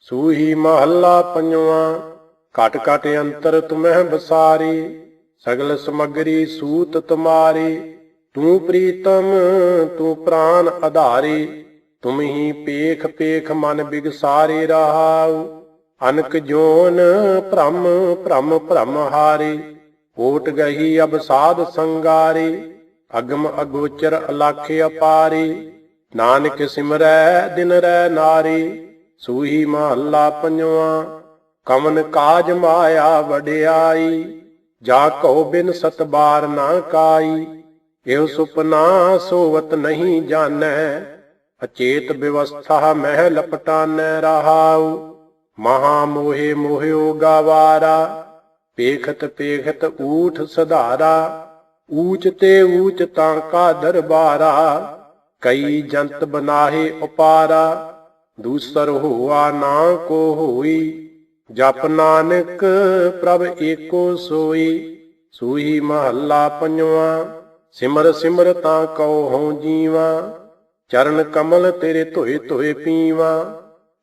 सूही महला पंजवा। घट घट अंतर तुम्हें बसारी, सगल समगरी सूत तुम्हारी। तू प्रीतम तू प्राण आधारी, तुम ही पेख पेख मन बिगसारे रहाऊ। अनक जोन भ्रम भ्रम भ्रम हारे, ओट गही अब साध संगारे। अगम अगोचर अलाखे अपारे, नानक सिमरै दिन रै नारी। सूही महला पंजवा। कमन काज माया वडियाई, जा कहो बिन सत बार ना काई। एव सुपना सोवत नहीं जानै, अचेत व्यवस्था मह लपटानै रहाऊ। महा मोहे मोह्यो गावारा, पेखत पेखत ऊठ सधारा। ऊच ते ऊच तांका दरबारा, कई जंत बनाहे उपारा। दूसर हुआ ना को होई, जप नानक प्रभ एको सोई। सूही महला पंजवा। सिमर सिमर तां कहो हों जीवा, चरण कमल तेरे धोए धोए पीवा।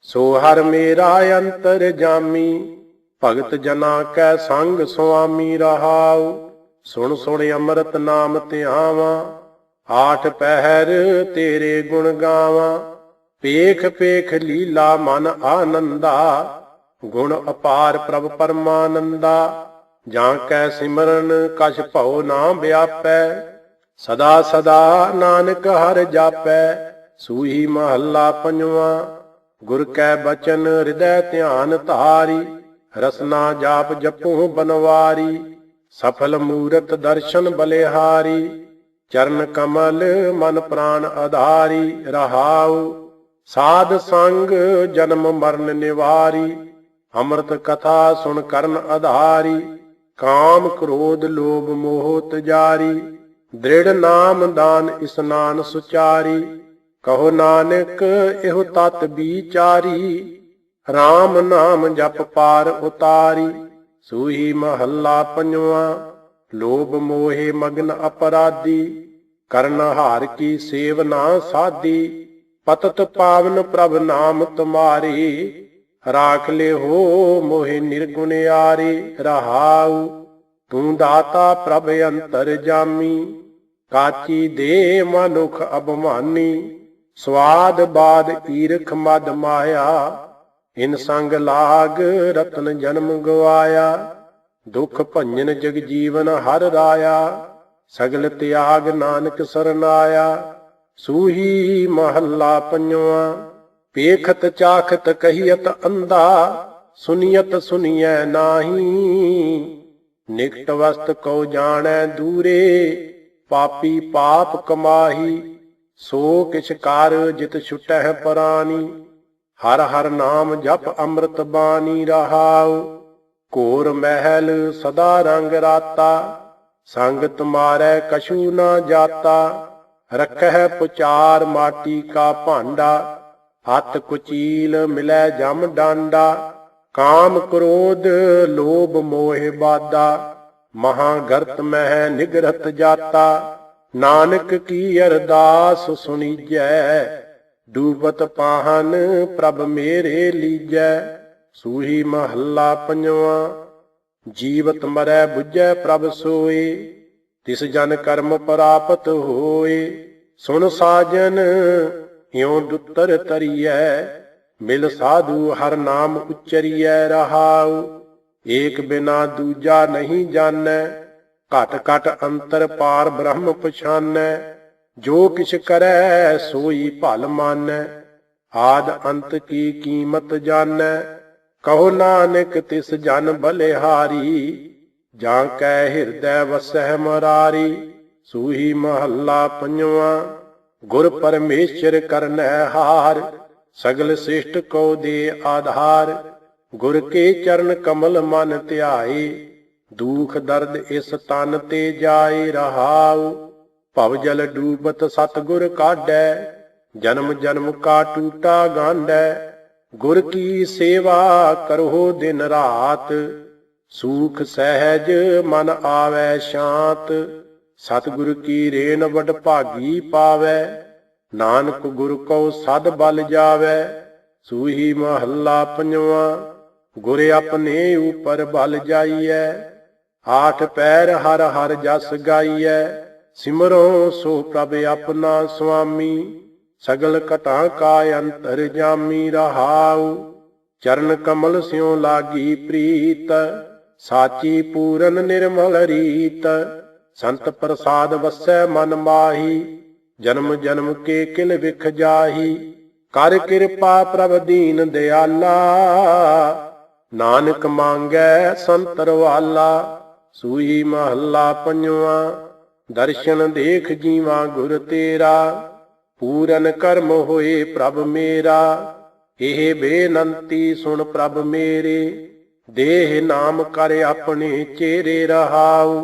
सो हर मेरा अंतर जामी, भगत जना कै संग स्वामी रहाऊ। सुन सुन अमृत नाम ध्यावा, आठ पहर तेरे गुण गावा। पेख पेख लीला मन आनंदा, गुण अपार प्रभ परमानंदा। जां कै सिमरन कछ भव ना व्यापै, सदा सदा नानक हर जापै। सूही महला पंजवा। गुर कै बचन हृदय ध्यान धारी, रसना जाप जपो बनवारी। सफल मूरत दर्शन बलिहारी, चरण कमल मन प्राण आधारी रहाऊ। साध संग जन्म मरण निवारी, अमृत कथा सुन करन आधारी। काम क्रोध लोभ मोह त्यारी, दृढ़ नाम दान स्नान सुचारी। कहो नानक एहो तत विचारी, राम नाम जप पार उतारी। सूही महला पंजवा। लोभ मोहे मगन अपराधी, करन हार की सेव ना साधी। पतत पावन प्रभ नाम तुम्हारी, राख ले हो मोहे निर्गुणियारी रहाऊ। तू दाता प्रभ अंतर जामी, काची दे मनुख अभिमानी। स्वाद बाद ईरख मद माया, इन संग लाग रतन जन्म गवाया। दुख भंजन जग जीवन हर राया, सगल त्याग नानक सरनाया। सूही महला पंजवा। पेखत चाखत कहियत अंधा, सुनियत सुनिय नाही। निकट वस्त को जानै दूरे, पापी पाप कमाही। सो किछ कार जित छुटह परानी, हर हर नाम जप अमृत बानी रहाऊ। घोर महल सदा रंग राता, संग तुम्हारे कछु न जाता। रखह पुचार माटी का भांडा, हथ कुचील मिलै जम डांडा। काम क्रोध लोभ मोह बाधा, महागर्त मह निगरत जाता। नानक की अरदास सुनीजै, डूबत पाहन प्रभ मेरे लीजै। सूही महला पंजवा। जीवत मरै बुझै प्रभ सोए, तिस जन कर्म प्राप्त होए। सुन साजन यों दुत्तर तरियै, मिल साधु हर नाम उच्चरियै रहाऊ। एक बिना दूजा नहीं जानै, घट घट अंतर पार ब्रह्म पछानै। जो किछ करै सोई भल मानै, आद अंत की कीमत जानै। कहो नानक तिस जन बलिहारी, जां कै हिरदै वसह मुरारी। सूही महला पंजवा। गुर परमेश्वर करनै हार, सगल श्रेष्ठ को दे आधार। गुर के चरण कमल मन ध्याए, दुख दर्द इस तन ते जाए रहाऊ। भव जल डूबत सतगुर काढै, जन्म जन्म का टूटा गांढै। गुर की सेवा करो दिन रात, सूख सहज मन आवे शांत। सतगुर की रेन वड भागी पावै, नानक गुर को सद बल जावै। ਸੂਹੀ ਮਹੱਲਾ ਪੰਜਵਾਂ। ਗੁਰ ਆਪਣੇ ਉਪਰ ਬਲ ਜਾਈਐ, ਆਠ ਪੈਰ ਹਰ ਹਰ ਜਸ ਗਾਈਐ। ਸਿਮਰੋ ਸੋ ਪ੍ਰਭ ਆਪਣਾ ਸੁਆਮੀ, ਸਗਲ ਘਟਾਂ ਕਾ ਅੰਤਰ ਜਾਮੀ ਰਹਾਉ। ਚਰਨ ਕਮਲ ਸਿਉ ਲਾਗੀ ਪ੍ਰੀਤ, ਸਾਚੀ ਪੂਰਨ ਨਿਰਮਲ ਰੀਤ। ਸੰਤ ਪ੍ਰਸਾਦ ਵਸੈ ਮਨ ਮਾਹੀ, ਜਨਮ ਜਨਮ ਕੇ ਕਿਲ ਵਿਖ ਜਾਹੀ। ਕਰ ਕਿਰਪਾ ਪ੍ਰਭ ਦੀਨ ਦਿਆਲਾ, ਨਾਨਕ ਮੰਗੈ ਸੰਤਰ ਵਾਲਾ। ਸੂਹੀ ਮਹੱਲਾ ਪੰਜਵਾਂ। ਦਰਸ਼ਨ ਦੇਖ ਜੀਵਾਂ ਗੁਰ ਤੇਰਾ, ਪੂਰਨ ਕਰਮ ਹੋਏ ਪ੍ਰਭ ਮੇਰਾ। ਇਹ ਬੇਨੰਤੀ ਸੁਣ ਪ੍ਰਭ ਮੇਰੇ, ਦੇਹ ਨਾਮ ਕਰ ਆਪਣੇ ਚੇਰੇ ਰਹਾਉ।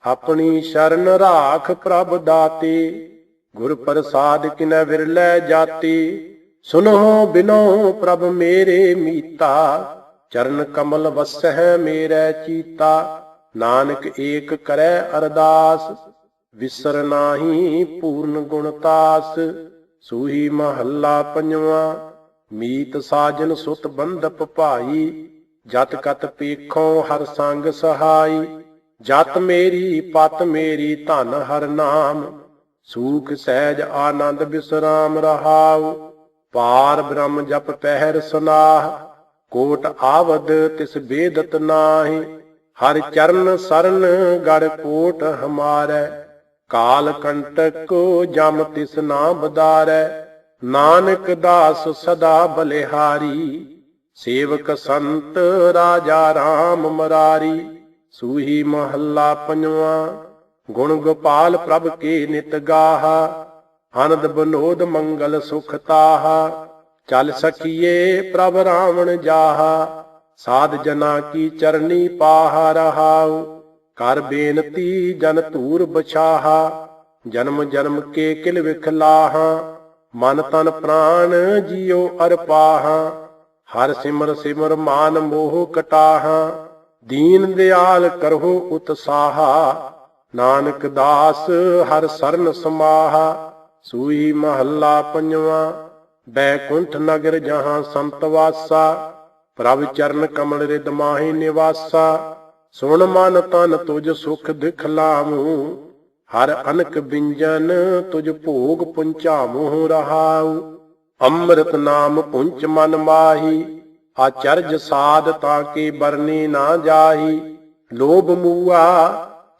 ਆਪਣੀ ਸ਼ਰਨ ਰਾਖ ਪ੍ਰਭ ਦਾਤੇ, ਗੁਰ ਪ੍ਰਸਾਦ ਕਿਨੈ ਵਿਰਲੇ ਜਾਤੀ। ਸੁਨੋ ਬਿਨੋ ਪ੍ਰਭ ਮੇਰੇ ਮੀਤਾ, ਚਰਨ ਕਮਲ ਵਸਹਿ ਮੇਰੇ ਚੀਤਾ। ਨਾਨਕ ਏਕ ਕਰੈ ਅਰਦਾਸ, ਵਿਸਰ ਨਾਹੀ ਪੂਰਨ ਗੁਣਤਾਸ। ਸੂਹੀ ਮਹੱਲਾ ਪੰਜਵਾਂ। ਮੀਤ ਸਾਜਨ ਸੁਤ ਬੰਧਪ ਭਾਈ, ਜਤ ਕਤ ਪੇਖੋਂ ਹਰ ਸੰਗ ਸਹਾਈ। ਜਤ ਮੇਰੀ ਪਤ ਮੇਰੀ ਧਨ ਹਰ ਨਾਮ, ਸੂਖ ਸਹਿਜ ਆਨੰਦ ਬਿਸਰਾਮ ਰਹਾਉ। ਪਾਰ ਬ੍ਰਹਮ ਜਪ ਪਹਿਰ ਸੁਨਾਹ, ਕੋਟ ਆਵਦ ਤਿਸ ਬੇਦਤ ਨਾਹੀ। ਹਰ ਚਰਨ ਸਰਨ ਗੜ ਕੋਟ ਹਮਾਰੈ, ਕਾਲ ਕੰਟਕ ਜਮ ਤਿਸ ਨਾ ਬਦਾਰੈ। ਨਾਨਕ ਦਾਸ ਸਦਾ ਬਲਿਹਾਰੀ, ਸੇਵਕ ਸੰਤ ਰਾਜਾ ਰਾਮ ਮਰਾਰੀ। ਸੂਹੀ ਮਹੱਲਾ ਪੰਜਵਾਂ। ਗੁਣ ਗੋਪਾਲ ਪ੍ਰਭ ਕੇ ਨਿਤ ਗਾਹਾ, ਆਨੰਦ ਬਨੋਦ ਮੰਗਲ ਸੁਖ ਤਾਹਾ। ਚੱਲ ਸਕੀਏ ਪ੍ਰਭ ਰਾਵਣ ਜਾਹਾ, ਸਾਧ ਜਨਾ ਕੀ ਚਰਨੀ ਪਾਹਾ ਰਹਾਉ। ਕਰ ਬੇਨਤੀ ਜਨ ਧੂਰ ਬਛਾਹਾ, ਜਨਮ ਜਨਮ ਕੇ ਕਿਲ ਵਿਖ ਲਾਹਾ। ਮਨ ਤਨ ਪ੍ਰਾਣ ਜੀਉ ਅਰਪਾਹਾ, ਹਰ ਸਿਮਰ ਸਿਮਰ ਮਾਨ ਮੋਹ ਕਟਾਹਾ। ਦੀਨ ਦਿਆਲ ਕਰਹੁ ਉਤਸਾਹਾ, ਨਾਨਕ ਦਾਸ ਹਰ ਸਰਨ ਸਮਾਹਾ। ਸੂਹੀ ਮਹੱਲਾ ਪੰਜਵਾਂ। ਬੈਕੁੰਠ ਨਗਰ ਜਹਾਂ ਸੰਤ ਵਾਸਾ, ਪ੍ਰਭ ਚਰਨ ਕਮਲ ਰਿਦ ਮਾਹੀ ਨਿਵਾਸਾ। ਸੁਣ ਮਨ ਤਨ ਤੁਜ ਸੁਖ ਦਿਖਲਾਮੂ, ਹਰ ਅਨਕ ਬਿੰਜਨ ਤੁਜ ਭੋਗ ਪੁੰਚਾਮੁ ਰਹਾਉ। ਅੰਮ੍ਰਿਤ ਨਾਮ ਪੁੰਚ ਮਨ ਮਾਹੀ, ਆਚਰਜ ਸਾਧ ਤਾਂ ਕੀ ਬਰਨੀ ਨਾ ਜਾਹੀ। ਲੋਭ ਮੂਆ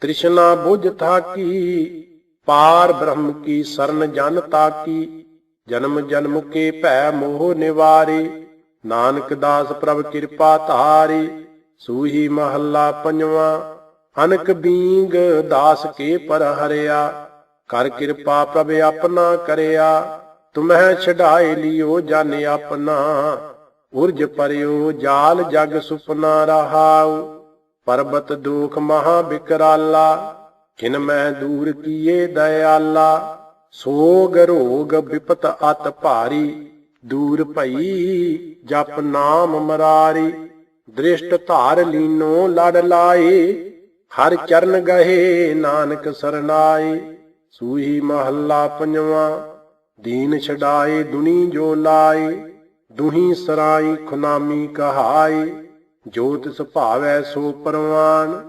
ਤ੍ਰਿਸ਼ਨਾ ਬੁਝ ਥਾਕੀ, ਪਾਰ ਬ੍ਰਹਮ ਕੀ ਸਰਨ ਜਨ ਤਾਕੀ। ਜਨਮ ਜਨਮ ਕੇ ਭੈ ਮੋਹ ਨਿਵਾਰੇ, ਨਾਨਕ ਦਾਸ ਪ੍ਰਭ ਕਿਰਪਾ ਧਾਰੇ। ਸੂਹੀ ਮਹੱਲਾ ਪੰਜਵਾਂ। ਅਨਕ ਬੀਂਗ ਦਾਸ ਕੇ ਪਰ ਹਰਿਆ, ਕਰ ਕਿਰਪਾ ਪ੍ਰਭ ਆਪਣਾ ਕਰਿਆ। ਤੁਮਹਿ ਛਡਾਏ ਲਿਓ ਜਨ ਆਪਣਾ, ਉਰਜ ਪਰਿਓ ਜਾਲ ਜਗ ਸੁਪਨਾ ਰਹਾਉ। ਪਰਬਤ ਦੁਖ ਮਹਾ ਬਿਕਰਾਲਾ, ਕਿਨ ਮੈਂ ਦੂਰ ਕੀਏ ਦਇਆਲਾ। ਸੋਗ ਰੋਗ ਬਿਪਤ ਅਤ ਭਾਰੀ, ਦੂਰ ਭਈ ਜਪ ਨਾਮ ਮਰਾਰੀ। ਦ੍ਰਿਸ਼ਟ ਧਾਰ ਲੀਨੋ ਲੜ ਲਾਏ, ਹਰ ਚਰਨ ਗਏ ਨਾਨਕ ਸਰਨਾਏ। ਸੂਹੀ ਮਹੱਲਾ ਪੰਜਵਾਂ। ਦੀਨ ਛਡਾਏ ਦੁਨੀ ਜੋ ਲਾਏ, ਦੁਹੀ ਸਰਾਈ ਖੁਨਾਮੀ ਕਹਾਏ। ਜੋ ਤਿਸ ਭਾਵੈ ਸੋ ਪਰਵਾਨ,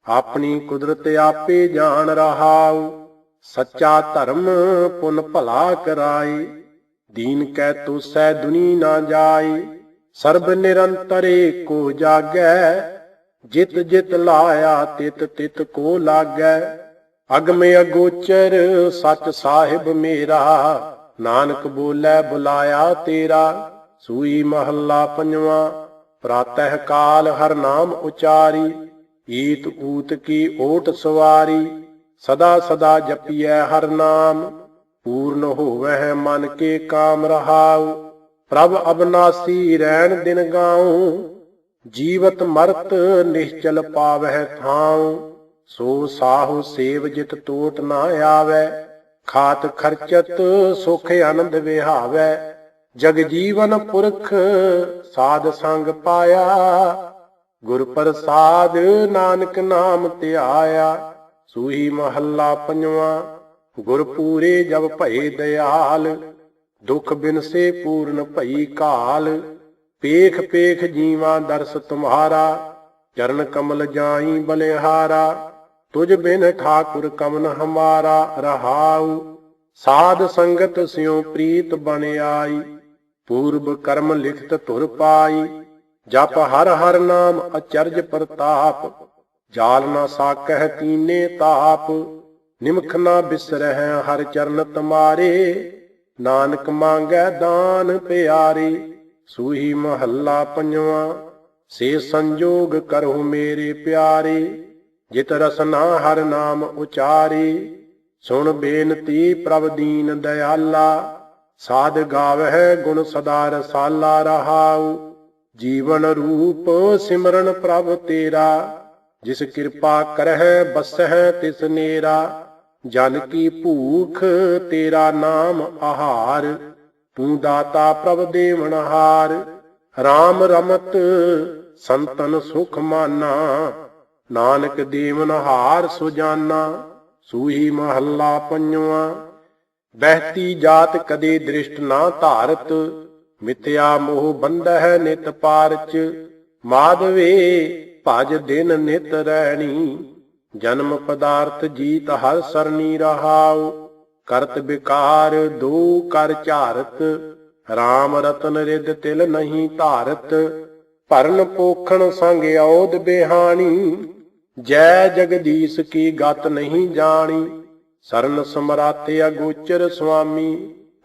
ਆਪਣੀ ਕੁਦਰਤ ਆਪੇ ਜਾਣ ਰਹਾਉ। ਸੱਚਾ ਧਰਮ ਪੁਨ ਭਲਾ ਕਰਾਏ, ਦੀਨ ਕੈ ਤੋਸੈ ਦੁਨੀ ਨਾ ਜਾਏ। ਸਰਬ ਨਿਰੰਤਰ ਏਕੋ ਜਾਗੈ, ਜਿਤ ਜਿਤ ਲਾਇਆ ਤਿਤ ਤਿਤ ਕੋ ਲਾਗੈ। ਅਗਮ ਅਗੋਚਰ ਸਚ ਸਾਹਿਬ ਮੇਰਾ, ਨਾਨਕ ਬੋਲੇ ਬੁਲਾਇਆ ਤੇਰਾ। ਸੂਈ ਮਹੱਲਾ ਪੰਜਵਾਂ। ਪ੍ਰਾਤਹਿ ਕਾਲ ਹਰ ਨਾਮ ਉਚਾਰੀ, ਈਤ ਊਤ ਕੀ ਓਟ ਸਵਾਰੀ। ਸਦਾ ਸਦਾ ਜਪੀਐ ਹਰ ਨਾਮ, ਪੂਰਨ ਹੋਵੈ ਮਨ ਕੇ ਕਾਮ ਰਹਾਉ। ਪ੍ਰਭ ਅਬਨਾਸੀ ਰਹਿਣ ਦਿਨ ਗਾਉ, ਜੀਵਤ ਮਰਤ ਨਿਸ਼ਚਲ ਪਾਵਹਿ ਥਾਉ। ਸੋ ਸਾਹੂ ਸੇਵ ਜਿਤ ਟੋਟ ਨਾ ਆਵੈ, ਖਾਤ ਖਰਚਤ ਸੁਖ ਆਨੰਦ ਵਿਹਾਵੈ। ਜਗ ਜੀਵਨ ਪੁਰਖ ਸਾਧ ਸੰਗ ਪਾਇਆ, ਗੁਰ ਪ੍ਰਸਾਦ ਨਾਨਕ ਨਾਮ ਧਿਆਇਆ। ਸੂਹੀ ਮਹੱਲਾ ਪੰਜਵਾਂ। ਗੁਰ ਪੂਰੇ ਜਬ ਭਏ ਦਇਆਲ, दुख बिन से पूर्ण भई काल। पेख पेख जीवा दर्श तुम्हारा, चरण कमल जाई बलिहारा। तुझ बिन ठाकुर कमन हमारा, रहाऊ साध संगत स्यों प्रीत बन आई। पूर्व कर्म लिखत धुर पाई, जप हर हर नाम अचरज प्रताप। जाल न साकह कीने ताप, निमख न बिसरह हर चरण तुम्हारे। नानक मांगै दान प्यारे, सूही महला पंजवा। से संजोग करहु मेरे प्यारे, जित रसना हर नाम उचारे। सुन बेनती प्रभ दीन दयाला, साध गावह गुण सदा रसाला। रहाऊ जीवन रूप सिमरन प्रभ तेरा, जिस कृपा करह बसह तिस नेरा। जन की भूख तेरा नाम आहार, तू दाता प्रभ देवनहार। राम रमत संतन सुख माना, नानक देवनहार सुजाना। सूही महला पंजवा। बहती जात कदे दृष्ट ना धारत, मिथ्या मोह बंधह नित पारच। माधवे भज दिन नित रैणी, जन्म पदार्थ जीत हर सरनी। रहाऊ करत विकार दो कर चारत, राम रतन रिद तिल नहीं धारत। भरन पोखण संग औद बिहानी, जय जगदीश की गत नहीं जानी। सरन समराते अगोचर स्वामी,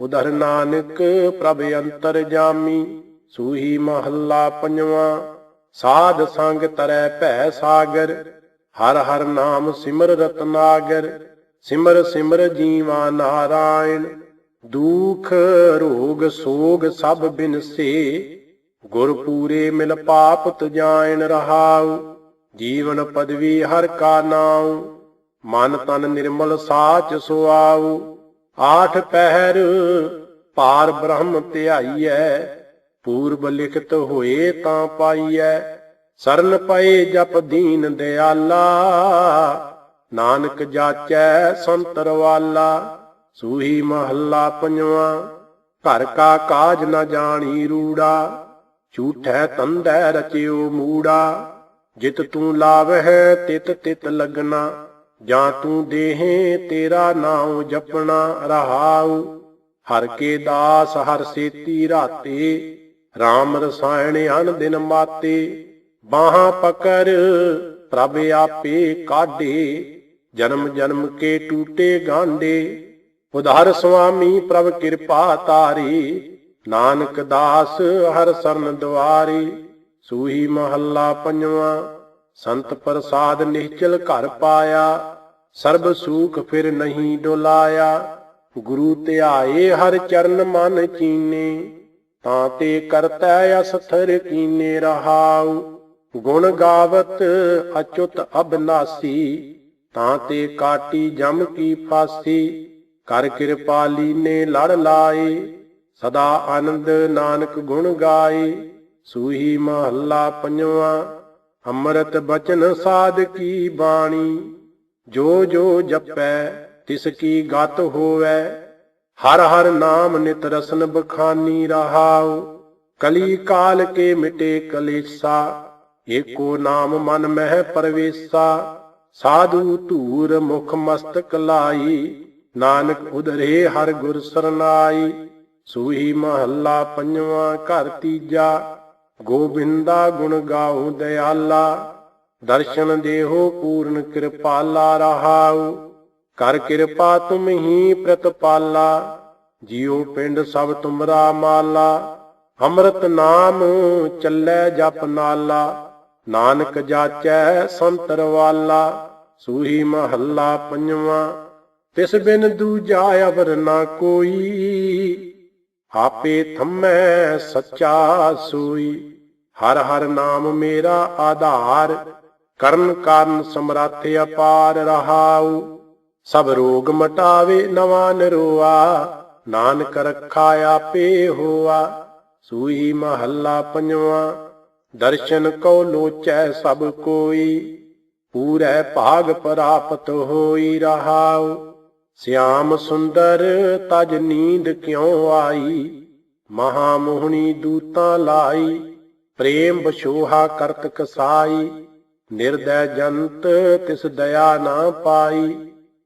उधर नानक प्रभ अंतर जामी। सूही महला पंजवा। साध संग तरੈ भੈ सागर, हर हर नाम सिमर रतनागर। सिमर सिमर जीवा नारायण, दुख रोग सोग सब बिनसे। गुर पूरे मिल पाप तुजायन। रहाऊ जीवन पदवी हर का नाऊ, मन तन निर्मल साच सुआऊ। आठ पहर पार ब्रह्म ध्याईਐ, पूर्व लिखत होए तां पाईਐ। सरन पए जप दीन दयाला, नानक जाचै संतर वाला। सूही महला पंजवा। घर का काज न जानी रूड़ा, झूठै तंदै रचियो मूड़ा। जित तू लावह तित तित लगना, ਜਾਂ ਤੂੰ ਦੇਹੇ ਤੇਰਾ ਨਾਉ ਜਪਣਾ। ਰਹਾਉ ਹਰ ਕੇ ਦਾਸ ਹਰ ਸੇਤੀ ਰਾਤੇ, RAM ਰਸਾਇਣ ਅਨ ਦਿਨ ਮਾਤੇ। ਬਾਹਾਂ ਪਕੜ ਪ੍ਰਭ ਆਪੇ ਕਾਢੇ, ਜਨਮ ਜਨਮ ਕੇ ਟੂਟੇ ਗਾਂਡੇ। ਉਧਾਰ ਸੁਆਮੀ ਪ੍ਰਭ ਕਿਰਪਾ ਤਾਰੇ, ਨਾਨਕ ਦਾਸ ਹਰ ਸਰਨ ਦੁਆਰੇ। ਸੂਹੀ ਮਹੱਲਾ ਪੰਜਵਾ। संत प्रसाद निश्चल घर पाया, सर्ब सूख फिर नहीं डोलाया। गुरु ध्याए हर चरण मन चीने, ताते करतै असथर कीने। रहाऊ गुण गावत अच्युत अबनासी, ताते काटी जम की फांसी। कर कृपाली ने लड़ लाए, सदा आनंद नानक गुण गाए। सूही महला पंजवा। ਅੰਮ੍ਰਿਤ ਬਚਨ ਸਾਧ ਕੀ ਬਾਣੀ, ਜੋ ਜੋ ਜਪੈ ਤਿਸ ਕੀ ਗਤ ਹੋਵੈ। ਹਰ ਹਰ ਨਾਮ ਨਿਤ ਰਸਨ ਬਖਾਨੀ। ਰਹਾਉ ਕਲੀ ਕਾਲ ਕੇ ਮਿਟੇ ਕਲੇਸਾ, ਏਕੋ ਨਾਮ ਮਨ ਮਹਿ ਪਰਵੇਸਾ। ਸਾਧੂ ਧੂਰ ਮੁਖ ਮਸਤਕ ਲਾਈ, ਨਾਨਕ ਉਧਰੇ ਹਰ ਗੁਰ ਸਰਨਾਈ। ਸੂਹੀ ਮਹੱਲਾ ਪੰਜਵਾ। ਘਰ ਤੀਜਾ। गोविंदा गुण गाऊं दयाला, दर्शन देहो पूर्ण कृपाला। रहाऊ कर कृपा तुम ही प्रतिपाला, जियो पिंड सब तुमरा माला। अमृत नाम चलै जप नाला, नानक जाचै संतर वाला। सूही महला पंजवा। तिस बिन दूजा अवर ना कोई, आपे थमै सच्चा सोई। हर हर नाम मेरा आधार, ਕਰਨ ਕਾਰਨ ਸਮਰੱਥ ਅਪਾਰ। ਰਹਾਉ ਸਭ ਰੋਗ ਮਟਾਵੇ ਨਵਾ ਨਿਰੋਆ, ਨਾਨਕ ਰੱਖਾ ਆਪੇ ਹੋਆ। ਸੂਈ ਮਹੱਲਾ ਪੰਜਵਾ। ਦਰਸ਼ਨ ਕਉ ਲੋਚੈ ਸਭ ਕੋਈ, ਪੂਰੈ ਭਾਗ ਪ੍ਰਾਪਤ ਹੋਈ। ਰਹਾਉ श्याम सुंदर तज नींद क्यों आई, महामोहनी दूता लाई, प्रेम बछोहा करत कसाई, निर्दय जंत तिस दया ना पाई,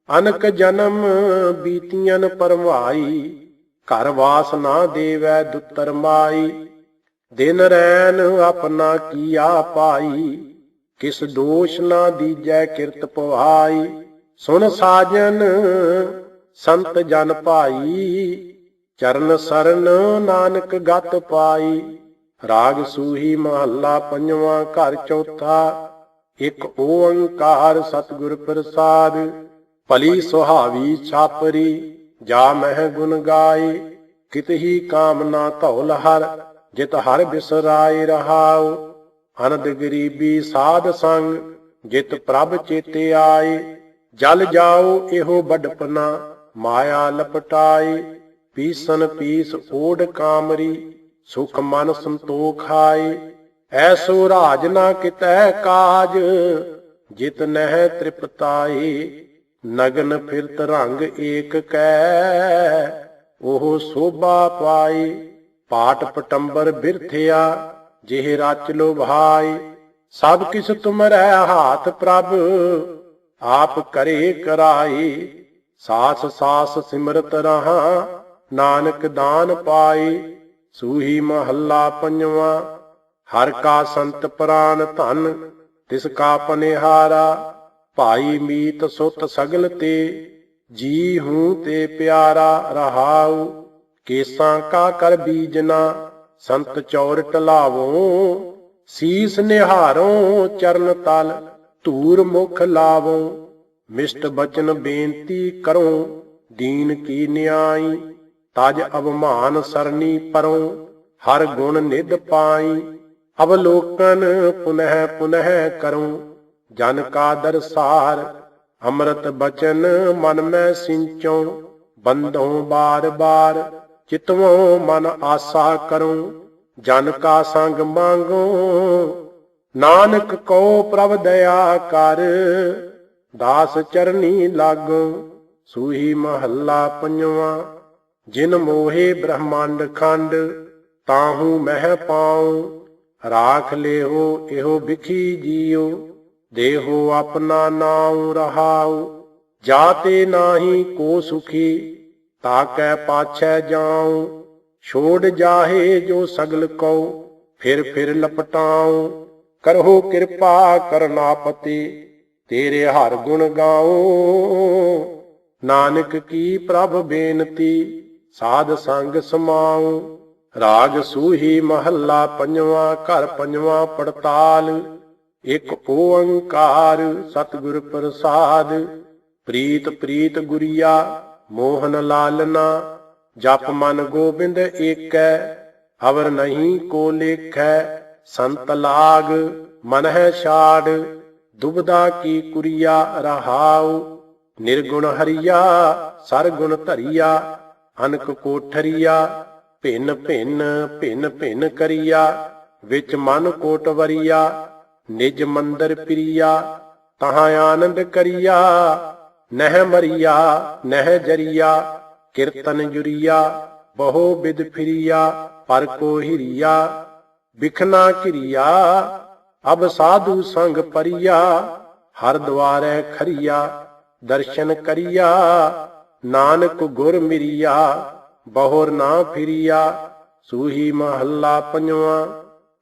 अनक जन्म बीतियन परवाई, घर वास ना देवै दुतर माई, दिन रैन अपना किया पाई, किस दोष ना दीजै किरत पवाई, सुन साजन संत जन भाई, चरण सरन नानक गत पाई। राग सूही महला पंजवा घर चौथा, एक ओंकार सतगुर प्रसाद, भली सुहावी छापरी जा मह गुण गाए, कित ही कामना धौल हर, जित हर बिसराए रहाओ, अनद गरीबी साध संग, जित प्रभ चेते आए, जल जाओ एहो बडपना, माया लपटाए, पीसन पीस ओढ़ कामरी, सुख मन संतोख आए, ऐसो राज ना कितै काज, जित नह तृप्ताए, नगन फिरत रंग एक कै, ओह शोभा पाए, पाट पटंबर बिरथिया, जिह रच लो भाई, सब किस तुमरै हाथ प्रभ, आप करे कराई, सास सास सिमरत रहा, नानक दान पाई। सूही महला पंजवा, हर का संत प्राण धन, तिसका पनिहारा, भाई मीत सुत सगल ते, जी हूं ते प्यारा रहाऊ, केसां का कर बीजना, संत चौर टलावो, सीस निहारों चरण तल, धूर मुख लावो, मिष्ट बचन बेनती करो, दीन की न्याई, तज अवमान सरनी परो, हर गुण निध पाई, अवलोकन पुनः पुनः करो, जन का दरसार, अमृत बचन मन में सिंचो, बंधो बार बार, चितवों मन आशा करो, जन का संग मांगो, नानक को प्रभ दया कर, दास चरनी लागो। सूही महला पंजवा, जिन मोहे ब्रह्मांड खंड, ताहू मह पाऊं, राख लेहो एहो बिखी जियो, देहो अपना नाऊ रहाऊ, जाते नाही को सुखी, ताकै पाछै जाऊं, छोड़ जाहे जो सगल को, फिर लपटाऊं, करहो कृपा करनापति, तेरे हर गुण गाऊं, नानक की प्रभ बेनती, साध संग समाऊं। राग सूही महला पंजवा घर पंजवा पड़ताल, एक ओंकार सतगुर प्रसाद, प्रीत प्रीत गुरिया मोहन लालना, जप मन गोबिंद एकै, अवर नहीं को लेखै, संत लाग मन है छाड़, दुबदा की कुरिया रहाऊ, निर्गुण हरिया सरगुण धरिया, अनक कोठरिया, भिन्न भिन्न करिया, विच मन कोटवरिया, निज मंदिर प्रिया, तहाँ आनंद करिया, नह मरिया नह जरिया, कीर्तन जुरिया, बहु बिद फिरिया, पर को हिरिया, बिखना किरिया, अब साधु संग परिया, हर द्वारै खरिया, दर्शन करिया, नानक गुर मिरिया, बहुर ना फिरिया। सूही महला पंजवा,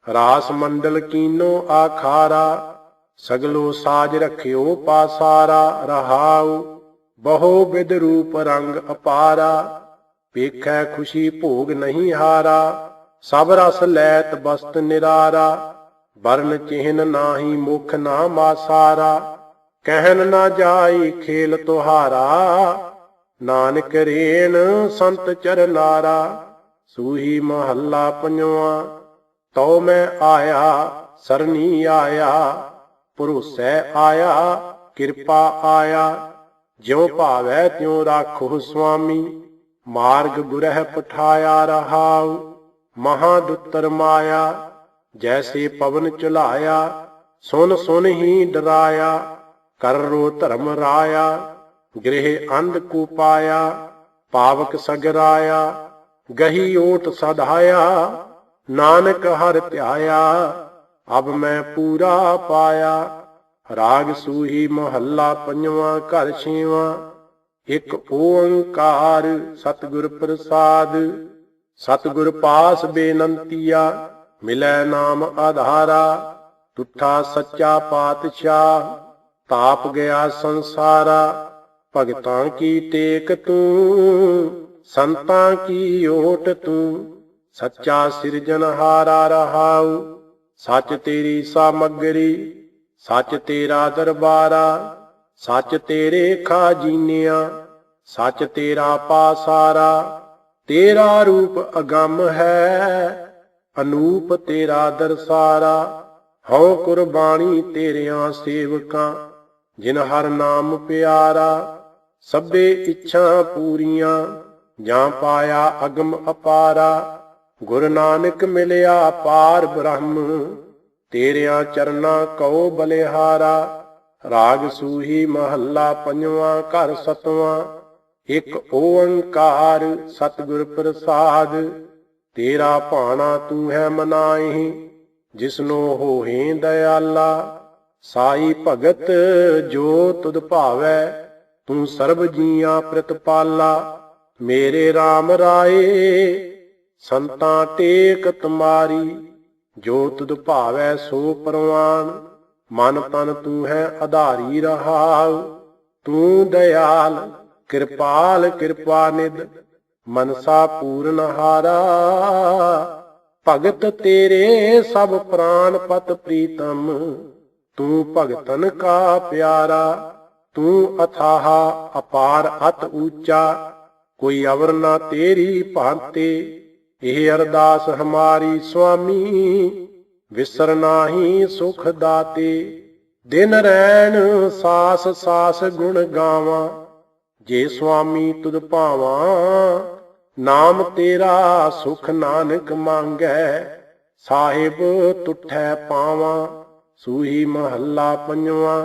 रास मंडल कीनो आखारा, सगलो साज रखियो पासारा रहाऊ, बहु विध रूप रंग अपारा, पेखै खुशी भोग नहीं हारा, सब रस लैत बस्त निरारा, वर्ण चिन्ह नाही मुख ना मासारा, कहन ना जाई खेल तुहारा, नानक रेण संत चरनारा। सूही महला पंजवा, तो मैं आया सरनी आया, भरोसै आया किरपा आया, ज्यों भावै त्यों राखो स्वामी, मार्ग गुरह पठाया रहाऊ, महादुत्तर माया, जैसे पवन चलाया, सुन सुन ही डराया, कर रो धर्म राया, गृह अंध को पाया, पावक सगराया, गही ओट सधाया, नानक हर त्याया, अब मैं पूरा पाया। राग सूही महला पंजवा घर छेवा, एक ओंकार सतगुर प्रसाद। सतगुर पास बेनंतिया, मिलै नाम आधारा, तुठा सच्चा पातशाह, ताप गया संसारा। भगतां की टेक तूं, संतां की ओट तूं, सच्चा सिरजनहारा रहाऊ। सच तेरी सामग्री, सच तेरा दरबारा, सच तेरे खाजीनिया, सच तेरा पासारा। तेरा रूप अगम है, अनूप तेरा दरसारा। हौ कुर्बानी तेरियां सेवकां, जिन हर नाम प्यारा। सभे इच्छा पूरियां, ਜਾਂ ਪਾਇਆ ਅਗਮ ਅਪਾਰਾ। ਗੁਰੂ ਨਾਨਕ ਮਿਲਿਆ ਪਾਰ ਬ੍ਰਹਮ, ਤੇਰਿਆਂ ਚਰਨਾਂ ਕਉ ਬਲਿਹਾਰਾ। ਰਾਗ ਸੂਹੀ ਮਹੱਲਾ ਪੰਜਵਾਂ ਘਰ ਸਤਵਾਂ, ਇੱਕ ਓੰਕਾਰ ਸਤਿਗੁਰ ਪ੍ਰਸਾਦ। ਤੇਰਾ ਭਾਣਾ ਤੂੰ ਹੈ ਮਨਾਹੀ, ਜਿਸਨੋ ਹੋਹੇ ਦਇਆਲਾ। ਸਾਈ ਭਗਤ ਜੋ ਤੁਧ ਭਾਵੈ, ਤੂੰ ਸਰਬ ਜੀਆਂ ਪ੍ਰਤਪਾਲਾ। मेरे राम राए संतां टेक तुम्हारी, जो तुध भावै सो परवान। मन तन तू है आधारी रहाउ, तू दयाल कृपाल कृपा निध, मनसा पूरन हारा। भगत तेरे सब प्राण पत प्रीतम, तू भगतन का प्यारा। तू अथाह अपार अत ऊंचा, कोई अवर ना तेरी भांति। यह अरदास हमारी स्वामी, विसर नाही सुख दाते। दिन रैन सास सास गुण गावा, जे स्वामी तुध भावा। नाम तेरा सुख नानक मांगै, साहिब तुठै पावा। सूही महला पंजवा,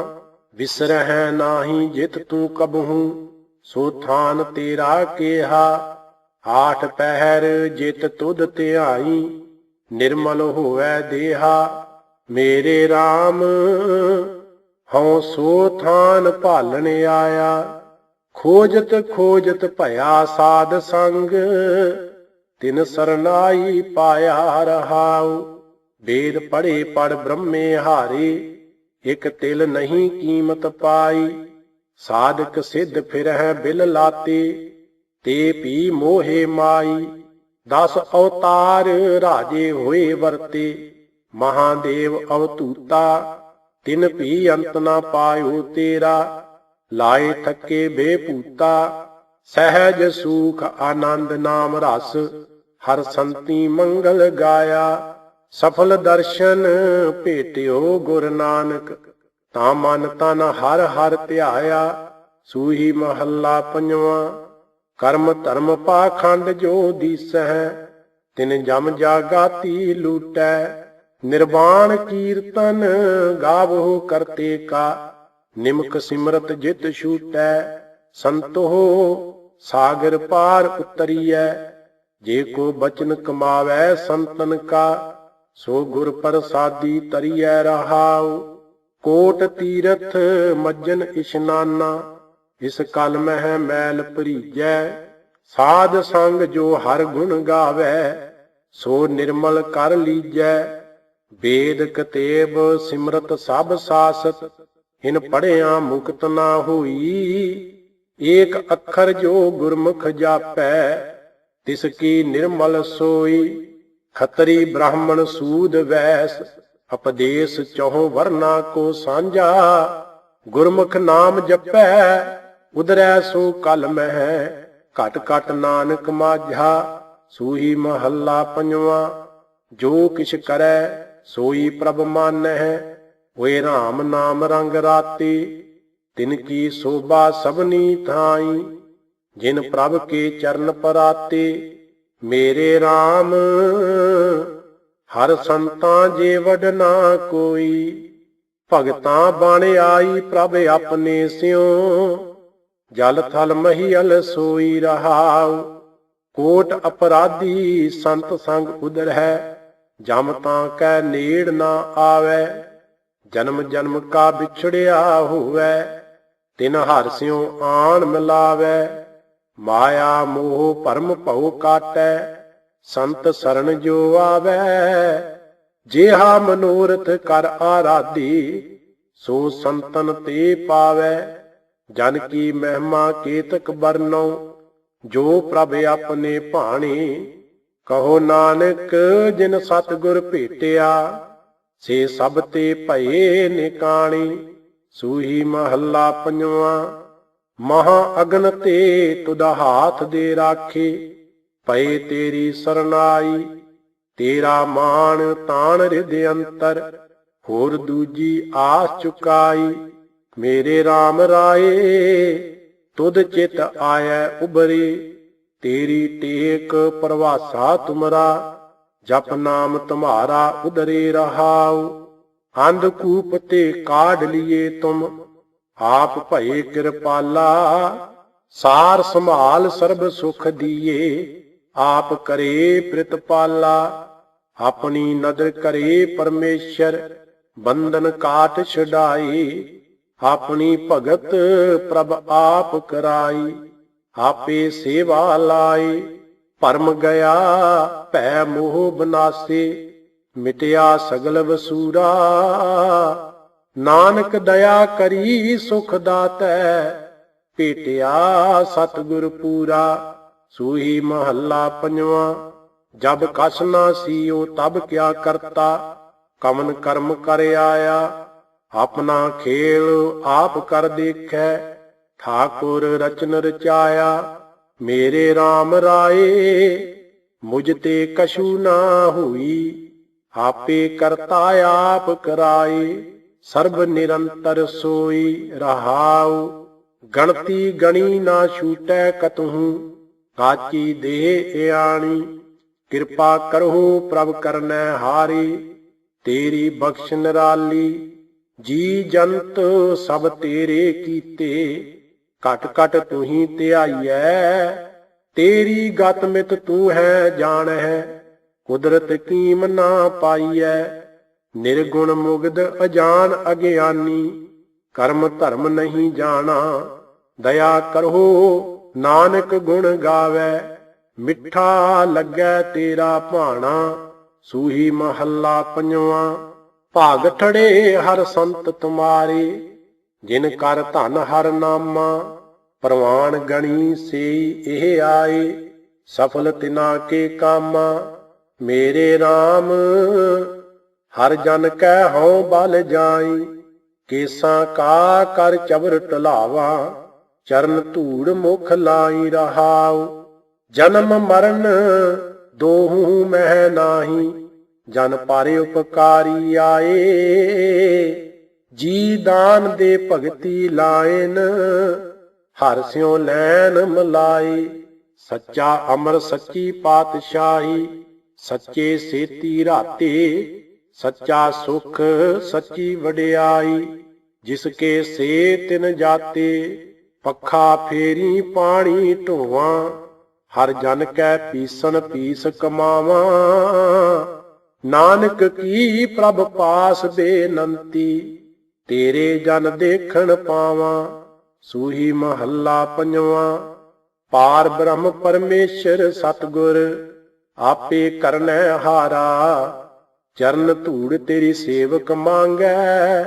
विसरह नाही जित तू कबहू, सो थान तेरा केहा। आठ पहर जित तुध ध्याई, निर्मल होवै देहा। मेरे राम हਉ सो थान भालन आया। खोजत खोजत भया साध संग, तिन सरनाई पाया रहाऊ। वेद पढ़े पढ़ ब्रह्मे हारे, एक तिल नहीं कीमत पाई। साधक सिद्ध फिर है बिल लाते, ते पी मोहे माई। 10 अवतार राजे होए वरते, महादेव अवतूता। तिन भी अंत ना पायो तेरा, लाए थके बेपूता। सहज सुख आनंद नाम रस, हर संती मंगल गाया। सफल दर्शन भेटियो गुर नानक, ਤਾਂ ਮਨ ਤਨ ਹਰ ਹਰ ਧਿਆਇਆ। ਸੂਹੀ ਮਹੱਲਾ ਪੰਜਵਾਂ, ਕਰਮ ਧਰਮ ਪਾਖੰਡ ਜੋ ਦੀਸਹਿ, ਤਿਨ ਜਮ ਜਾਗਾਤੀ ਲੂਟੈ। ਨਿਰਵਾਣ ਕੀਰਤਨ ਗਾਵੋ ਕਰਤੇ ਕਾ, ਨਿਮਕ ਸਿਮਰਤ ਜਿਤ ਛੂਟੈ। ਸੰਤੋ ਸਾਗਰ ਪਾਰ ਉਤਰੀਐ, ਜੇ ਕੋ ਬਚਨ ਕਮਾਵੈ ਸੰਤਨ ਕਾ। ਸੋ ਗੁਰ ਪ੍ਰਸਾਦੀ ਤਰੀਐ ਰਹਾਉ, ਕੋਟ ਤੀਰਥ ਮੱਜਨ ਇਸ਼ਨਾਨਾ। ਇਸ ਕਲ ਮਹਿ ਮੈਲ ਭਰੀਜੈ, ਸਾਧ ਸੰਗ ਜੋ ਹਰ ਗੁਣ ਗਾਵੈ। ਸੋ ਨਿਰਮਲ ਕਰ ਲੀਜੈ, ਵੇਦ ਕਤੇਬ ਸਿਮਰਤ ਸਭ ਸਾਸਤ। हिन पढ़िया मुक्त ना होई, एक अखर जो गुरमुख जापै, तिसकी निर्मल सोई। खतरी ब्राह्मण सूद वैस, उपदेश चौहों वर्ना को सांझा। गुरमुख नाम जपै, उदरै सो कल मह, घट घट नानक माझा। सूही महला पंजवा, जो किछ करै सोई प्रभ मानह। होए राम नाम रंग राते, तिनकी शोभा सबनी थाई। जिन प्रभ के चरण पराते, मेरे राम हर संतां जे वड ना कोई। भगतां बण आई प्रभ अपने स्यों, ਜਲ ਥਲ ਮਹੀਅਲ ਸੋਈ ਰਹਾਉ। ਕੋਟ ਅਪਰਾਧੀ ਸੰਤ ਸੰਗ ਉਦਰ ਹੈ, ਜਮ ਤਾਂ ਕੈ ਨੇੜ ਨਾ ਆਵੈ। ਜਨਮ ਜਨਮ ਕਾ ਵਿਛੜਿਆ ਹੋਵੈ, ਤਿਨ ਹਰਿ ਸਿਉ ਆਣ ਮਿਲਾਵੈ। ਮਾਇਆ ਮੋਹ ਭਰਮ ਭਉ ਕਾਟੈ, ਸੰਤ ਸਰਣ ਜੋ ਆਵੈ। ਜਿਹਾ ਮਨੋਰਥ ਕਰ ਆਰਾਧੀ, ਸੋ ਸੰਤਨ ਤੇ ਪਾਵੈ। ਜਨ ਕੀ ਮਹਿਮਾ ਕੇਤਕ ਬਰਨਉ, ਜੋ ਪ੍ਰਭ ਆਪਣੇ ਭਾਣੇ। ਕਹੋ ਨਾਨਕ ਜਿਨ ਸਤਿਗੁਰ ਭੇਟਿਆ, ਸੇ ਸਭ ਤੇ ਭਏ ਨਿਕਾਣੀ। ਸੂਹੀ ਮਹੱਲਾ ਪੰਜਵਾਂ। ਮਹਾਂ ਅਗਨ ਤੇ ਤੁਧਾ ਹਾਥ ਦੇ ਰਾਖੇ, ਪਏ ਤੇਰੀ ਸਰਨਾਈ। ਤੇਰਾ ਮਾਣ ਤਾਣ ਰਿਦ ਅੰਤਰ, ਹੋਰ ਦੂਜੀ ਆਸ ਚੁਕਾਈ। ਮੇਰੇ RAM ਰਾਏ ਤੁਧ ਚਿਤ ਆਇਐ ਉਬਰੇ, ਤੇਰੀ ਟੇਕ ਪ੍ਰਵਾਸਾ ਤੁਮਰਾ। ਜਪ ਨਾਮ ਤੁਮਾਰਾ ਉਦਰੇ ਰਹਾਉ। ਅੰਧਕੂਪ ਤੇ ਕਾਢ ਲਿਏ ਤੁਮ, ਆਪ ਭਏ ਕਿਰਪਾਲਾ। ਸਾਰ ਸੰਭਾਲ ਸਰਬ ਸੁਖ ਦੀਏ, ਆਪ ਕਰੇ ਪ੍ਰਿਤਪਾਲਾ। ਆਪਣੀ ਨਦਰ ਕਰੇ ਪਰਮੇਸ਼ਰ, ਬੰਧਨ ਕਾਟ ਛਡਾਈ। ਆਪਣੀ ਭਗਤ ਪ੍ਰਭ ਆਪ ਕਰਾਈ, ਆਪੇ ਸੇਵਾ ਲਾਈ। ਭਰਮ ਗਿਆ ਭੈ ਮੋਹ ਬਨਾਸੇ, ਮਿਟਿਆ ਸਗਲ ਵਸੂਰਾ। ਨਾਨਕ ਦਇਆ ਕਰੀ ਸੁਖ ਦਾਤੈ, ਭੇਟਿਆ ਸਤਿਗੁਰ ਪੂਰਾ। ਸੂਹੀ ਮਹੱਲਾ ਪੰਜਵਾਂ। ਜਬ ਕਛ ਨਾ ਸੀਓ ਤਬ ਕਿਆ ਕਰਤਾ, ਕਮਨ ਕਰਮ ਕਰ ਆਇਆ। ਆਪਣਾ ਖੇਲ ਆਪ ਕਰ ਦੇਖੈ, ਠਾਕੁਰ ਰਚਨ ਰਚਾਇਆ। ਮੇਰੇ RAM ਰਾਏ ਮੁਝ ਤੇ ਕਛੂ ਨਾ ਹੋਈ, ਆਪੇ ਕਰਤਾ ਆਪ ਕਰਾਏ। ਸਰਬ ਨਿਰੰਤਰ ਸੋਈ ਰਹਾਉ, ਗਣਤੀ ਗਣੀ ਨਾ ਛੂਟੈ ਕਤਹੂ। ਕਾਚੀ ਦੇਹ ਆਣੀ, ਕਿਰਪਾ ਕਰਹੁ ਪ੍ਰਭ ਕਰਨੈ ਹਾਰੇ। ਤੇਰੀ ਬਖਸ਼ ਨਿਰਾਲੀ, ਜੀ ਜੰਤ ਸਭ ਤੇਰੇ ਕੀਤੇ। ਘਟ ਘਟ ਤੁਹੀ ਧਿਆਈਐ, ਤੇਰੀ ਗਤ ਮਿਤ ਤੂੰ ਹੈ ਜਾਣਹਿ। ਕੁਦਰਤ ਕੀਮ ਨਾ ਪਾਈਐ, ਨਿਰਗੁਣ ਮੁਗਧ ਅਜਾਨ ਅਗਿਆਨੀ। ਕਰਮ ਧਰਮ ਨਹੀਂ ਜਾਣਾ, ਦਇਆ ਕਰੋ ਨਾਨਕ ਗੁਣ ਗਾਵੈ। ਮਿੱਠਾ ਲੱਗੈ ਤੇਰਾ ਭਾਣਾ, ਸੂਹੀ ਮਹੱਲਾ ਪੰਜਵਾਂ। ਭਾਗ ਠੜੇ ਹਰ ਸੰਤ ਤੁਮਾਰੇ, ਜਿਨ ਕਰ ਧਨ ਹਰ ਨਾਮਾ। ਪ੍ਰਵਾਨ ਗਣੀ ਸੇਈ ਇਹ ਆਏ, ਸਫਲ ਤਿਨਾ ਕੇ ਕਾਮਾ। ਮੇਰੇ RAM ਹਰ ਜਨ ਕੈ ਹਉ ਬਲ ਜਾਈ। ਕੇਸਾਂ ਕਾ ਕਰ ਚਬਰ ਟਲਾਵਾ, ਚਰਨ ਧੂੜ ਮੁਖ ਲਾਈ ਰਹਾਉ। ਜਨਮ ਮਰਨ ਦੋਹੂ ਮਹਿ ਨਾਹੀ, ਜਨ ਪਰ ਉਪਕਾਰੀ ਆਏ। ਜੀ ਦਾਨ ਦੇ ਭਗਤੀ ਲਾਇਨ, ਹਰਿ ਸਿਉ ਲੈਨ ਮਲਾਈ। ਸੱਚਾ ਅਮਰ ਸੱਚੀ ਪਾਤਸ਼ਾਹੀ, ਸੱਚੇ ਸੇਤੀ ਰਾਤੇ। ਸੱਚਾ ਸੁਖ ਸੱਚੀ ਵਡਿਆਈ, ਜਿਸ ਕੇ ਸੇ ਤਿਨ ਜਾਤੇ। ਪੱਖਾ ਫੇਰੀ ਪਾਣੀ ਢੋਵਾਂ, ਹਰ ਜਨ ਕੈ ਪੀਸਣ ਪੀਸ ਕਮਾਵਾਂ। ਨਾਨਕ ਕੀ ਪ੍ਰਭ ਪਾਸ ਬੇਨੰਤੀ, ਤੇਰੇ ਜਨ ਦੇਖਣ ਪਾਵਾਂ। ਸੂਹੀ ਮਹੱਲਾ ਪੰਜਵਾਂ। ਪਾਰ ਬ੍ਰਹਮ ਪਰਮੇਸ਼ਰ ਸਤਿਗੁਰ, ਆਪੇ ਕਰਨੈ ਹਾਰਾ। ਚਰਨ ਧੂੜ ਤੇਰੀ ਸੇਵਕ ਮੰਗੈ,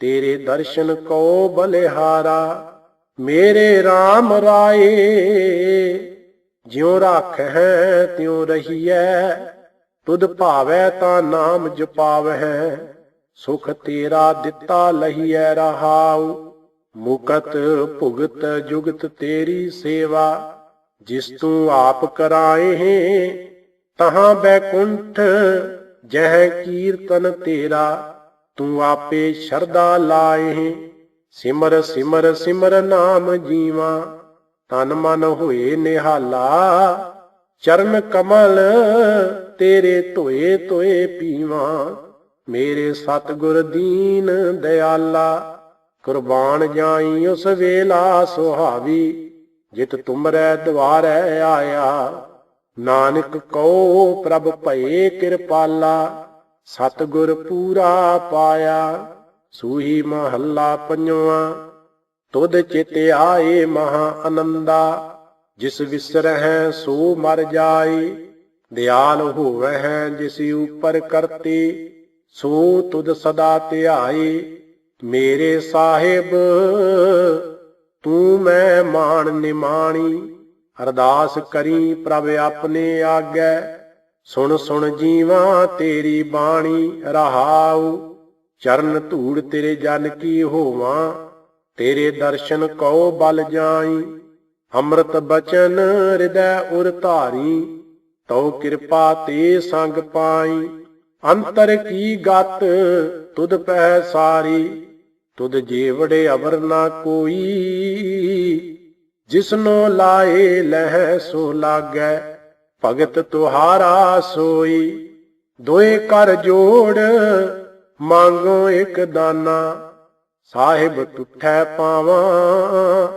ਤੇਰੇ ਦਰਸ਼ਨ ਕੋ ਬਲਿਹਾਰਾ। ਮੇਰੇ RAM ਰਾਏ ਜਿਉ ਰਾਖੈ ਤਿਉ ਰਹੀਐ। ਤੁਧ ਭਾਵੈ ਤਾਂ ਨਾਮ ਜਪਾਵਹਿ, ਸੁਖ ਤੇਰਾ ਦਿੱਤਾ ਲਹੀਐ ਰਹਾਉ। ਮੁਕਤ ਭੁਗਤ ਜੁਗਤ ਤੇਰੀ ਸੇਵਾ, ਜਿਸ ਤੂੰ ਆਪ ਕਰਾਏ। ਤਹਾਂ ਬੈਕੁੰਠ ਜਹ ਕੀਰਤਨ ਤੇਰਾ, ਤੂੰ ਆਪੇ ਸ਼ਰਧਾ ਲਾਏ। ਸਿਮਰ ਸਿਮਰ ਸਿਮਰ ਨਾਮ ਜੀਵਾ, ਤਨ ਮਨ ਹੋਏ ਨਿਹਾਲਾ। ਚਰਨ ਕਮਲ ਤੇਰੇ ਧੋਏ ਧੋਏ ਪੀਵਾ, ਮੇਰੇ ਸਤਿਗੁਰ ਦੀਨ ਦਿਆਲਾ। ਕੁਰਬਾਨ ਜਾਈ ਉਸ ਵੇਲਾ ਸੁਹਾਵੀ, ਜਿਤ ਤੁਮਰੈ ਦੁਆਰੈ ਆਇਆ। ਨਾਨਕ ਕਉ ਪ੍ਰਭ ਭਏ ਕਿਰਪਾਲਾ, ਸਤਿਗੁਰ ਪੂਰਾ ਪਾਇਆ। ਸੂਹੀ ਮਹੱਲਾ ਪੰਜਵਾਂ। ਤੁਧ ਚਿਤ ਆਏ ਮਹਾ ਆਨੰਦਾ, ਜਿਸ ਵਿਸਰਹਿ ਸੋ ਮਰ ਜਾਏ। ਦਿਆਲ ਹੋਵਹਿ ਜਿਸ ਉਪਰ ਕਰਤੇ, ਸੋ ਤੁਧ ਸਦਾ ਧਿਆਏ। ਮੇਰੇ ਸਾਹਿਬ ਤੂੰ ਮੈਂ ਮਾਣ ਨਿਮਾਣੀ, ਅਰਦਾਸ ਕਰੀ ਪ੍ਰਭ ਆਪਣੇ ਆਗੈ। ਸੁਣ ਸੁਣ ਜੀਵਾਂ ਤੇਰੀ ਬਾਣੀ, ਰਹਾਉ ਚਰਨ ਧੂੜ ਤੇਰੇ ਜਨ ਕੀ ਹੋਵਾਂ। ਤੇਰੇ ਦਰਸ਼ਨ ਕਉ ਬਲ ਜਾਈ, ਅੰਮ੍ਰਿਤ ਬਚਨ ਹਿਰਦੈ ਉਰ ਧਾਰੀ। ਤਉ ਕਿਰਪਾ ਤੇ ਸੰਗ ਪਾਈ, ਅੰਤਰ ਕੀ ਗਤ ਤੁਧ ਪਹਿ ਸਾਰੀ। ਤੁਧ ਜੀਵੜੇ ਅਵਰ ਨਾ ਕੋਈ, ਜਿਸਨੋ ਲਾਏ ਲਹਿ ਸੋ ਲਾਗੈ। ਭਗਤ ਤੁਹਾਰਾ ਸੋਈ, ਦੋਏ ਕਰ ਜੋੜ ਮੰਗੋ ਇਕ ਦਾਨਾ। ਸਾਹਿਬ ਤੁਠੈ ਪਾਵਾਂ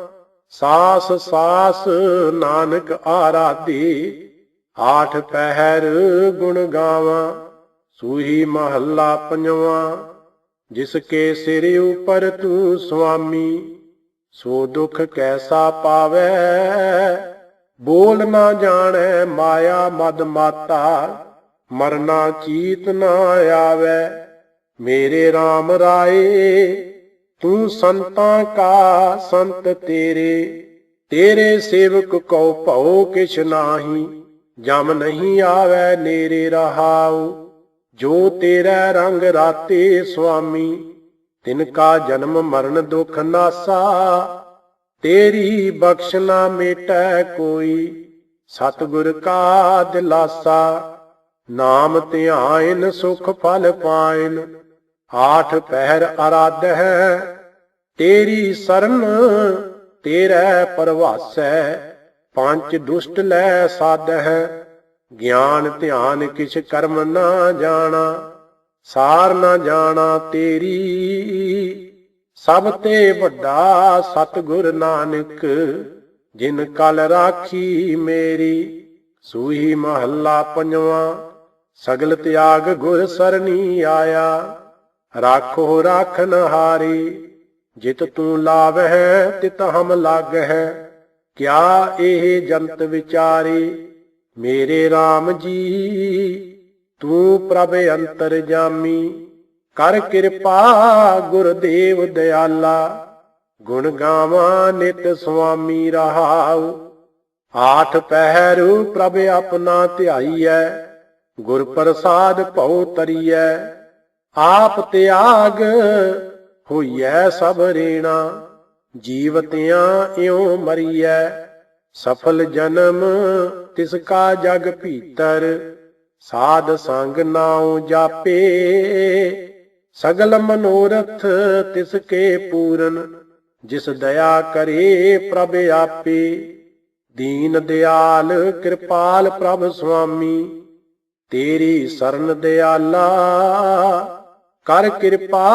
ਸਾਸ ਸਾਸ, ਨਾਨਕ ਆਰਾਧੀ। ਆਠ ਪਹਿਰ ਗੁਣ ਗਾਵਾਂ। ਸੂਹੀ ਮਹੱਲਾ ਪੰਜਵਾਂ। ਜਿਸ ਕੇ ਸਿਰ ਉਪਰ ਤੂੰ ਸੁਆਮੀ, ਸੋ ਦੁਖ ਕੈਸਾ ਪਾਵੈ। ਬੋਲ ਨਾ ਜਾਣੈ ਮਾਇਆ ਮਦ ਮਾਤਾ, ਮਰਨਾ ਚੀਤ ਨਾ ਆਵੈ। ਮੇਰੇ RAM ਰਾਏ ਤੂੰ ਸੰਤਾਂ ਕਾ ਸੰਤ ਤੇਰੇ। ਤੇਰੇ ਸੇਵਕ ਕਉ ਭਉ ਕਿਛ ਨਾਹੀ, ਜਮ ਨਹੀਂ ਆਵੈ ਨੇਰੇ। ਰਹਾਉ ਜੋ ਤੇਰਾ ਰੰਗ ਰਾਤੇ ਸੁਆਮੀ, ਤਿਨ ਕਾ ਜਨਮ ਮਰਨ ਦੁਖ ਨਾਸਾ। ਤੇਰੀ ਬਖਸ਼ ਨਾ ਮੇਟੈ ਕੋਈ, ਸਤਿਗੁਰ ਕਾ ਦਿਲਾਸਾ। ਨਾਮ ਧਿਆਇਨ ਸੁਖ ਫਲ ਪਾਇਨ, ਆਠ ਪਹਿਰ ਅਰਾਧਹਿ। ਤੇਰੀ ਸਰਨ ਤੇਰੇ ਪਰਵਾਸੈ, ਪੰਜ ਦੁਸ਼ਟ ਲੈ ਸਾਧਹਿ। ਗਿਆਨ ਧਿਆਨ ਕਿਛ ਕਰਮ ਨਾ ਜਾਣਾ, ਸਾਰ ਨਾ ਜਾਣਾ ਤੇਰੀ। ਸਭ ਤੇ ਵੱਡਾ ਸਤਿਗੁਰ ਨਾਨਕ, ਜਿਨ ਕਲ ਰਾਖੀ ਮੇਰੀ। ਸੂਹੀ ਮਹੱਲਾ ਪੰਜਵਾਂ। ਸਗਲ ਤਿਆਗ ਗੁਰ ਸਰਨੀ ਆਇਆ, ਰਾਖੋ ਰਾਖਨ ਹਾਰੀ। ਜਿਤ ਤੂੰ ਲਾਵਹਿ ਤਿਤ ਹਮ ਲਾਗਹਿ, ਕਿਆ ਇਹ ਜੰਤ ਵਿਚਾਰੀ। ਮੇਰੇ RAM ਜੀ ਤੂੰ ਪ੍ਰਭ ਅੰਤਰ ਜਾਮੀ, ਕਰ ਕਿਰਪਾ ਗੁਰਦੇਵ ਦਿਆਲਾ। ਗੁਣ ਗਾਵਾਂ ਨਿਤ ਸੁਆਮੀ ਰਹਾਉ, ਆਠ ਪਹਿਰ ਪ੍ਰਭ ਆਪਣਾ ਧਿਆਈਐ। ਗੁਰ ਪ੍ਰਸਾਦ ਭਉ ਤਰੀਐ, ਆਪ ਤਿਆਗ ਹੋਈਐ ਸਭ ਰੇਣਾ। ਜੀਵਤਿਆਂ ਇਉ ਮਰੀਐ, ਸਫਲ ਜਨਮ ਤਿਸ ਕਾ ਜਗ ਭੀਤਰ। ਸਾਧ ਸੰਗ ਨਾਉ ਜਾਪੇ, ਸਗਲ ਮਨੋਰਥ ਤਿਸ ਕੇ ਪੂਰਨ। ਜਿਸ ਦਇਆ ਕਰੇ ਪ੍ਰਭ ਆਪੇ, ਦੀਨ ਦਿਆਲ ਕਿਰਪਾਲ ਪ੍ਰਭ ਸੁਆਮੀ। ਤੇਰੀ ਸਰਨ ਦਿਆਲਾ, ਕਰ ਕਿਰਪਾ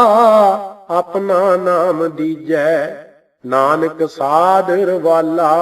ਆਪਣਾ ਨਾਮ ਦੀਜੈ। ਨਾਨਕ ਸਾਧ ਰਵਾਲਾ।